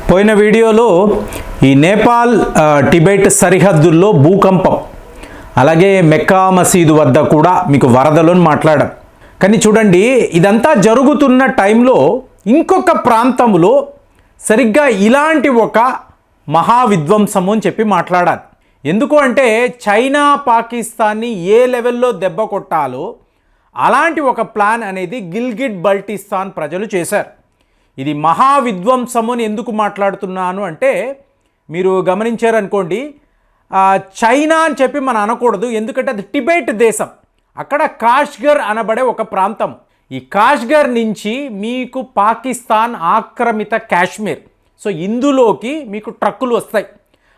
పోయిన వీడియోలో ఈ నేపాల్ టిబెట్ సరిహద్దుల్లో భూకంపం, అలాగే మెక్కా మసీదు వద్ద కూడా మీకు వరదలను మాట్లాడాం. కానీ చూడండి, ఇదంతా జరుగుతున్న టైంలో ఇంకొక ప్రాంతంలో సరిగ్గా ఇలాంటి ఒక మహావిధ్వంసము అని చెప్పి మాట్లాడాలి. ఎందుకు అంటే చైనా పాకిస్తాన్ని ఏ లెవెల్లో దెబ్బ కొట్టాలో అలాంటి ఒక ప్లాన్ అనేది గిల్గిట్ బల్టిస్తాన్ ప్రజలు చేశారు. ఇది మహావిధ్వంసము అని ఎందుకు మాట్లాడుతున్నాను అంటే, మీరు గమనించారనుకోండి, చైనా అని చెప్పి మనం అనకూడదు, ఎందుకంటే అది టిబెట్ దేశం. అక్కడ కాష్గర్ అనబడే ఒక ప్రాంతం. ఈ కాష్గర్ నుంచి మీకు పాకిస్తాన్ ఆక్రమిత కాశ్మీర్, సో ఇందులోకి మీకు ట్రక్కులు వస్తాయి.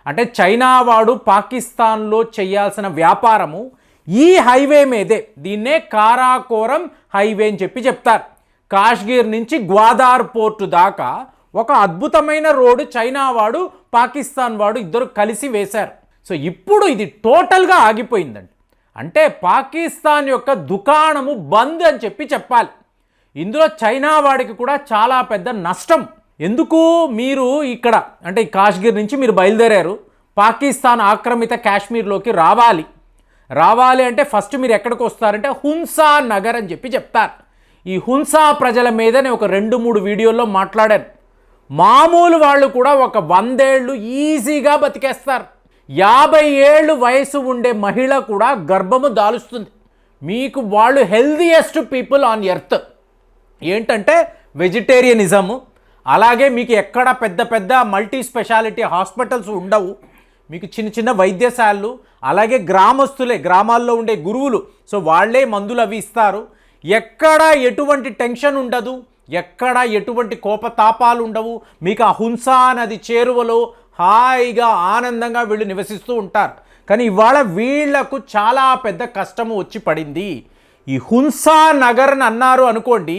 అంటే చైనా వాడు పాకిస్తాన్లో చేయాల్సిన వ్యాపారము ఈ హైవే మీదే, దీన్నే కారాకోరం హైవే అని చెప్పి చెప్తారు. కాష్గీర్ నుంచి గ్వాదార్ పోర్టు దాకా ఒక అద్భుతమైన రోడ్డు చైనా వాడు పాకిస్తాన్ వాడు ఇద్దరు కలిసి వేశారు. సో ఇప్పుడు ఇది టోటల్గా ఆగిపోయిందండి. అంటే పాకిస్తాన్ యొక్క దుకాణము బంద్ అని చెప్పి చెప్పాలి. ఇందులో చైనా వాడికి కూడా చాలా పెద్ద నష్టం. ఎందుకు, మీరు ఇక్కడ అంటే ఈ కాష్గీర్ నుంచి మీరు బయలుదేరారు, పాకిస్తాన్ ఆక్రమిత కాశ్మీర్లోకి రావాలి అంటే ఫస్ట్ మీరు ఎక్కడికి వస్తారంటే హున్సా నగర్ అని చెప్పి చెప్తారు. ఈ హున్సా ప్రజల మీద నేను ఒక 2-3 వీడియోల్లో మాట్లాడాను. మామూలు వాళ్ళు కూడా ఒక 100 ఏళ్ళు ఈజీగా బతికేస్తారు. 50 ఏళ్ళు వయసు ఉండే మహిళ కూడా గర్భము దాలుస్తుంది. మీకు వాళ్ళు హెల్దియెస్ట్ పీపుల్ ఆన్ ఎర్త్. ఏంటంటే వెజిటేరియనిజము, అలాగే మీకు ఎక్కడ పెద్ద మల్టీ స్పెషాలిటీ హాస్పిటల్స్ ఉండవు, మీకు చిన్న వైద్యశాలలు, అలాగే గ్రామస్తులే, గ్రామాల్లో ఉండే గురువులు, సో వాళ్ళే మందులు అవి ఇస్తారు. ఎక్కడ ఎటువంటి టెన్షన్ ఉండదు, ఎక్కడ ఎటువంటి కోపతాపాలు ఉండవు. మీకు ఆ హున్సా నది చేరువలో హాయిగా ఆనందంగా వీళ్ళు నివసిస్తూ ఉంటారు. కానీ ఇవాళ వీళ్లకు చాలా పెద్ద కష్టము వచ్చి పడింది. ఈ హున్సా నగర్ అని అన్నారు అనుకోండి,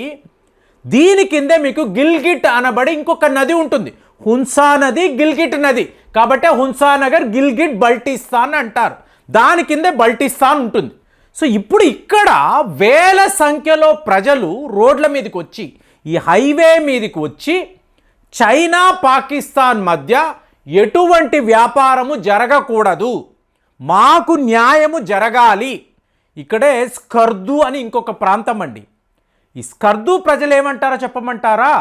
దీని కిందే మీకు గిల్గిట్ అనబడి ఇంకొక నది ఉంటుంది. హున్సా నది, గిల్గిట్ నది, కాబట్టి హున్సా నగర్ గిల్గిట్ బల్టిస్తాన్ అంటారు. దాని కిందే బల్టిస్తాన్ ఉంటుంది. సో ఇప్పుడు ఇక్కడ వేల సంఖ్యలో ప్రజలు రోడ్ల మీదకి వచ్చి, ఈ హైవే మీదకి వచ్చి, చైనా పాకిస్తాన్ మధ్య ఎటువంటి వ్యాపారము జరగకూడదు, మాకు న్యాయము జరగాలి. ఇక్కడే స్కర్దు అని ఇంకొక ప్రాంతం అండి. ఈ స్కర్దు ప్రజలు ఏమంటారో చెప్పమంటారా?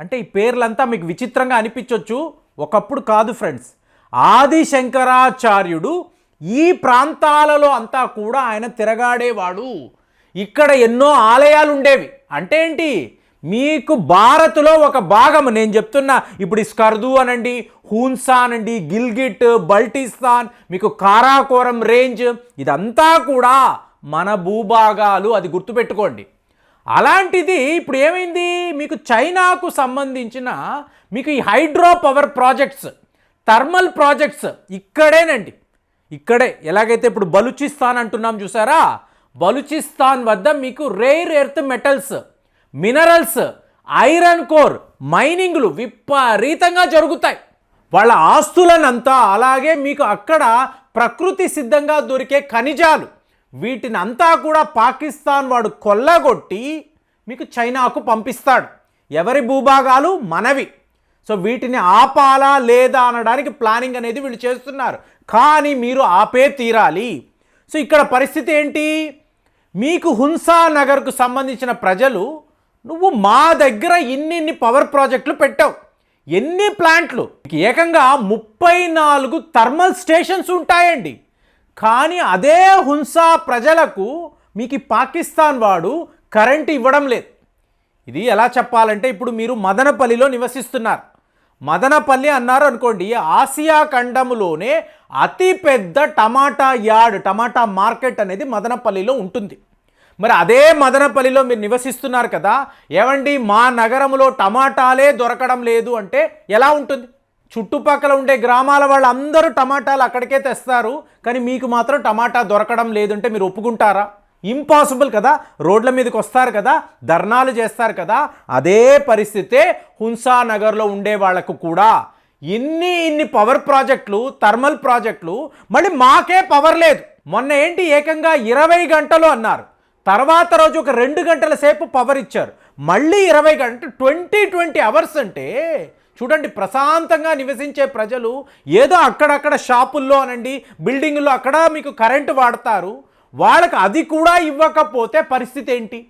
అంటే ఈ పేర్లంతా మీకు విచిత్రంగా అనిపించవచ్చు, ఒకప్పుడు కాదు ఫ్రెండ్స్. ఆది శంకరాచార్యుడు ఈ ప్రాంతాలలో అంతా కూడా ఆయన తిరగాడేవాడు. ఇక్కడ ఎన్నో ఆలయాలు ఉండేవి. అంటే ఏంటి, మీకు భారత్లో ఒక భాగం నేను చెప్తున్నా. ఇప్పుడు ఈ స్కర్దు అనండి, హూన్సా అనండి, గిల్గిట్ బల్టిస్తాన్, మీకు కారాకోరం రేంజ్, ఇదంతా కూడా మన భూభాగాలు, అది గుర్తుపెట్టుకోండి. అలాంటిది ఇప్పుడు ఏమైంది, మీకు చైనాకు సంబంధించిన మీకు ఈ hydro power projects, thermal projects ఇక్కడేనండి. ఇక్కడే ఎలాగైతే ఇప్పుడు బలూచిస్తాన్ అంటున్నాం చూసారా, బలూచిస్తాన్ వద్ద మీకు rare earth metals, minerals, iron core మైనింగ్లు విపరీతంగా జరుగుతాయి. వాళ్ళ ఆస్తులనంతా, అలాగే మీకు అక్కడ ప్రకృతి సిద్ధంగా దొరికే ఖనిజాలు, వీటిని అంతా కూడా పాకిస్తాన్ వాడు కొల్లగొట్టి మీకు చైనాకు పంపిస్తాడు. ఎవరి భూభాగాలు? మనవి. సో వీటిని ఆపాలా లేదా అనడానికి ప్లానింగ్ అనేది వీళ్ళు చేస్తున్నారు. కానీ మీరు ఆపే తీరాలి. సో ఇక్కడ పరిస్థితి ఏంటి, మీకు హున్సా నగర్కు సంబంధించిన ప్రజలు, నువ్వు మా దగ్గర ఇన్ని పవర్ ప్రాజెక్టులు పెట్టావు, ఎన్ని ప్లాంట్లు, ఏకంగా 34 థర్మల్ స్టేషన్స్ ఉంటాయండి. కానీ అదే హున్సా ప్రజలకు మీకు పాకిస్తాన్ వాడు కరెంటు ఇవ్వడం లేదు. ఇది ఎలా చెప్పాలంటే, ఇప్పుడు మీరు మదనపల్లిలో నివసిస్తున్నారు. మదనపల్లి అన్నారు అనుకోండి, ఆసియా ఖండములోనే అతిపెద్ద టమాటా యార్డ్, టమాటా మార్కెట్ అనేది మదనపల్లిలో ఉంటుంది. మరి అదే మదనపల్లిలో మీరు నివసిస్తున్నారు కదా, ఏమండి మా నగరంలో టమాటాలే దొరకడం లేదు అంటే ఎలా ఉంటుంది? చుట్టుపక్కల ఉండే గ్రామాల వాళ్ళందరూ టమాటాలు అక్కడికే తెస్తారు, కానీ మీకు మాత్రం టమాటా దొరకడం లేదంటే మీరు ఒప్పుకుంటారా? ఇంపాసిబుల్ కదా. రోడ్ల మీదకి వస్తారు కదా, ధర్నాలు చేస్తారు కదా. అదే పరిస్థితే హున్సా నగర్లో ఉండే వాళ్ళకు కూడా. ఇన్ని పవర్ ప్రాజెక్టులు, థర్మల్ ప్రాజెక్టులు, మళ్ళీ మాకే పవర్ లేదు. మొన్న ఏంటి, ఏకంగా 20 గంటలు అన్నారు, తర్వాత రోజు ఒక 2 గంటల సేపు పవర్ ఇచ్చారు, మళ్ళీ 20 గంటలు, 20 అవర్స్ అంటే చూడండి, ప్రశాంతంగా నివసించే ప్రజలు ఏదో అక్కడక్కడ షాపుల్లో అనండి, బిల్డింగుల్లో అక్కడ మీకు కరెంటు వాడతారు. వాళ్ళకి అది కూడా ఇవ్వకపోతే పరిస్థితి ఏంటి?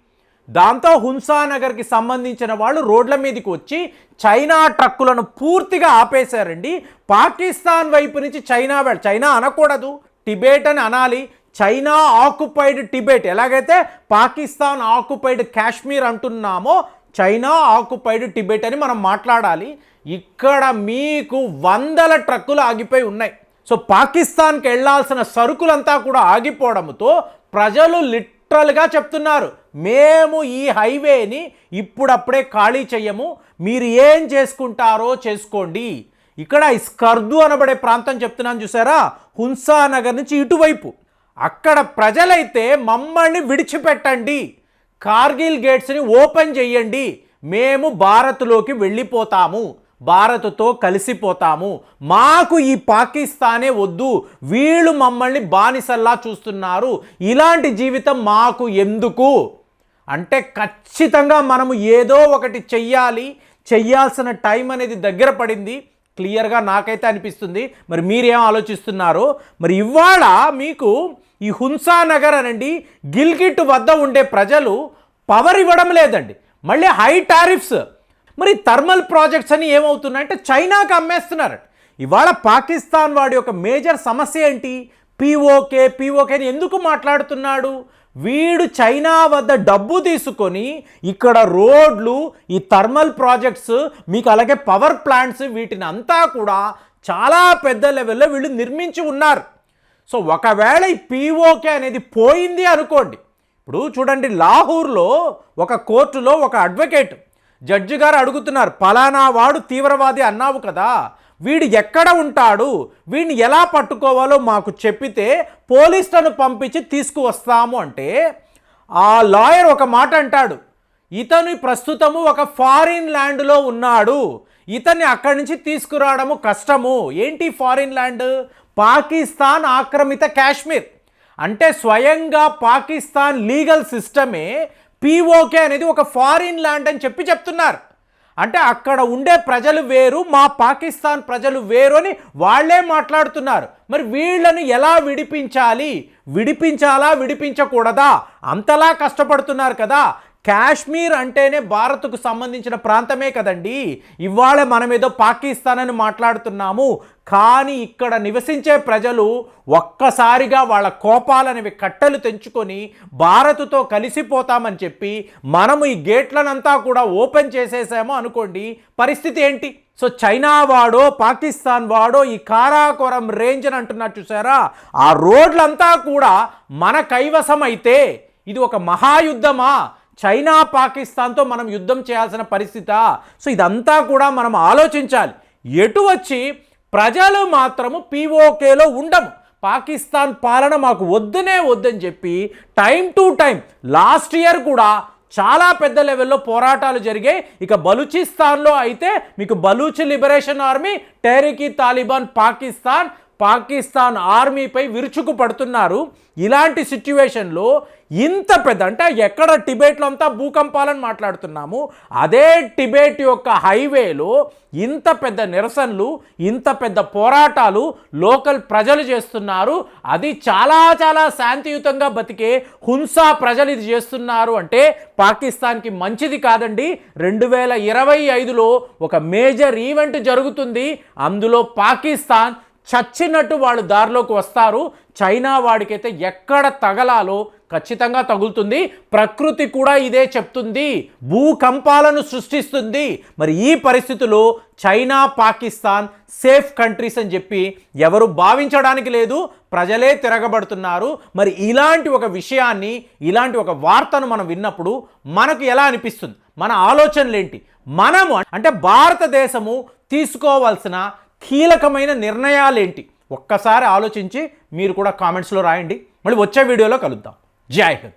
దాంతో హున్సానగర్కి సంబంధించిన వాళ్ళు రోడ్ల మీదకి వచ్చి చైనా ట్రక్కులను పూర్తిగా ఆపేశారండి. పాకిస్తాన్ వైపు నుంచి చైనా అనకూడదు, టిబెట్ అని అనాలి. చైనా ఆక్యుపైడ్ టిబెట్, ఎలాగైతే పాకిస్తాన్ ఆక్యుపైడ్ కాశ్మీర్ అంటున్నామో చైనా ఆక్యుపైడ్ టిబెట్ అని మనం మాట్లాడాలి. ఇక్కడ మీకు వందల ట్రక్కులు ఆగిపోయి ఉన్నాయి. సో పాకిస్తాన్కి వెళ్లాల్సిన సరుకులంతా కూడా ఆగిపోవడంతో ప్రజలు లిటరల్గా చెప్తున్నారు, మేము ఈ హైవేని ఇప్పుడప్పుడే ఖాళీ చెయ్యము, మీరు ఏం చేసుకుంటారో చేసుకోండి. ఇక్కడ స్కర్దు అనబడే ప్రాంతం చెప్తున్నాను చూసారా, హున్సానగర్ నుంచి ఇటువైపు, అక్కడ ప్రజలైతే మమ్మల్ని విడిచిపెట్టండి, కార్గిల్ గేట్స్ని ఓపెన్ చేయండి, మేము భారత్లోకి వెళ్ళిపోతాము, భారత్తో కలిసిపోతాము, మాకు ఈ పాకిస్తానే వద్దు, వీళ్ళు మమ్మల్ని బానిసల్లా చూస్తున్నారు, ఇలాంటి జీవితం మాకు ఎందుకు అంటే ఖచ్చితంగా మనము ఏదో ఒకటి చెయ్యాల్సిన టైం అనేది దగ్గర పడింది. క్లియర్గా నాకైతే అనిపిస్తుంది. మరి మీరేం ఆలోచిస్తున్నారో? మరి ఇవాళ మీకు ఈ హున్సానగర్ అనండి, గిల్గిట్ వద్ద ఉండే ప్రజలు పవర్ ఇవ్వడం లేదండి, మళ్ళీ హై టారిఫ్స్. మరి థర్మల్ ప్రాజెక్ట్స్ అని ఏమవుతున్నాయంటే చైనాకి అమ్మేస్తున్నారు. ఇవాళ పాకిస్తాన్ వాడి యొక్క మేజర్ సమస్య ఏంటి? పీఓకేని ఎందుకు మాట్లాడుతున్నాడు? వీడు చైనా వద్ద డబ్బు తీసుకొని ఇక్కడ రోడ్లు, ఈ థర్మల్ ప్రాజెక్ట్స్, మీకు అలాగే పవర్ ప్లాంట్స్, వీటిని అంతా కూడా చాలా పెద్ద లెవెల్లో వీళ్ళు నిర్మించి ఉన్నారు. సో ఒకవేళ ఈ పీఓకే అనేది పోయింది అనుకోండి, ఇప్పుడు చూడండి, లాహోర్లో ఒక కోర్టులో ఒక అడ్వకేట్ జడ్జి గారు అడుగుతున్నారు, పలానా వాడు తీవ్రవాది అన్నావు కదా, వీడు ఎక్కడ ఉంటాడు, వీడిని ఎలా పట్టుకోవాలో మాకు చెప్పితే పోలీసులను పంపించి తీసుకువస్తాము అంటే ఆ లాయర్ ఒక మాట అంటాడు, ఇతను ప్రస్తుతము ఒక ఫారిన్ ల్యాండ్లో ఉన్నాడు, ఇతన్ని అక్కడి నుంచి తీసుకురావడము కష్టము. ఏంటి ఫారిన్ ల్యాండ్? పాకిస్తాన్ ఆక్రమిత కాశ్మీర్. అంటే స్వయంగా పాకిస్తాన్ లీగల్ సిస్టమే పీఓకే అనేది ఒక ఫారిన్ ల్యాండ్ అని చెప్తున్నారు. అంటే అక్కడ ఉండే ప్రజలు వేరు, మా పాకిస్తాన్ ప్రజలు వేరు అని వాళ్ళే మాట్లాడుతున్నారు. మరి వీళ్ళని ఎలా విడిపించాలా విడిపించకూడదా? అంతలా కష్టపడుతున్నారు కదా. కాశ్మీర్ అంటేనే భారత్కు సంబంధించిన ప్రాంతమే కదండి. ఇవాళ మనం ఏదో పాకిస్తాన్ అని మాట్లాడుతున్నాము, కానీ ఇక్కడ నివసించే ప్రజలు ఒక్కసారిగా వాళ్ళ కోపాలనేవి కట్టెలు తెంచుకొని భారత్తో కలిసిపోతామని చెప్పి మనము ఈ గేట్లనంతా కూడా ఓపెన్ చేసేసామో అనుకోండి, పరిస్థితి ఏంటి? సో చైనా వాడో పాకిస్తాన్ వాడో ఈ కారాకోరం రేంజ్ అని అంటున్నారు చూసారా, ఆ రోడ్లంతా కూడా మన కైవసం అయితే ఇది ఒక మహాయుద్ధమా? చైనా పాకిస్తాన్తో మనం యుద్ధం చేయాల్సిన పరిస్థితా? సో ఇదంతా కూడా మనం ఆలోచించాలి. ఎటు వచ్చి ప్రజలు మాత్రము పీఓకేలో ఉండము, పాకిస్తాన్ పాలన మాకు వద్దని చెప్పి time to time last year కూడా చాలా పెద్ద లెవెల్లో పోరాటాలు జరిగాయి. ఇక బలూచిస్తాన్లో అయితే మీకు బలూచ్ లిబరేషన్ ఆర్మీ, టెహ్రీక్ తాలిబాన్ పాకిస్తాన్ ఆర్మీపై విరుచుకు పడుతున్నారు. ఇలాంటి సిచ్యువేషన్లో ఇంత పెద్ద, అంటే ఎక్కడ టిబెట్లో అంతా భూకంపాలని మాట్లాడుతున్నాము, అదే టిబెట్ యొక్క హైవేలో ఇంత పెద్ద నిరసనలు, ఇంత పెద్ద పోరాటాలు లోకల్ ప్రజలు చేస్తున్నారు. అది చాలా చాలా శాంతియుతంగా బతికే హున్సా ప్రజలు ఇది చేస్తున్నారు అంటే పాకిస్తాన్కి మంచిది కాదండి. 2025లో ఒక మేజర్ ఈవెంట్ జరుగుతుంది, అందులో పాకిస్తాన్ చచ్చినట్టు వాళ్ళు దారిలోకి వస్తారు. చైనా వాడికైతే ఎక్కడ తగలాలో ఖచ్చితంగా తగులుతుంది. ప్రకృతి కూడా ఇదే చెప్తుంది, భూకంపాలను సృష్టిస్తుంది. మరి ఈ పరిస్థితుల్లో చైనా పాకిస్తాన్ సేఫ్ కంట్రీస్ అని చెప్పి ఎవరు భావించడానికి లేదు, ప్రజలే తిరగబడుతున్నారు. మరి ఇలాంటి ఒక విషయాన్ని, ఇలాంటి ఒక వార్తను మనం విన్నప్పుడు మనకు ఎలా అనిపిస్తుంది? మన ఆలోచనలు ఏంటి? మనము అంటే భారతదేశము తీసుకోవాల్సిన కీలకమైన నిర్ణయాలేంటి? ఒక్కసారి ఆలోచించి మీరు కూడా కామెంట్స్లో రాయండి. మళ్ళీ వచ్చే వీడియోలో కలుద్దాం. జై హింద్.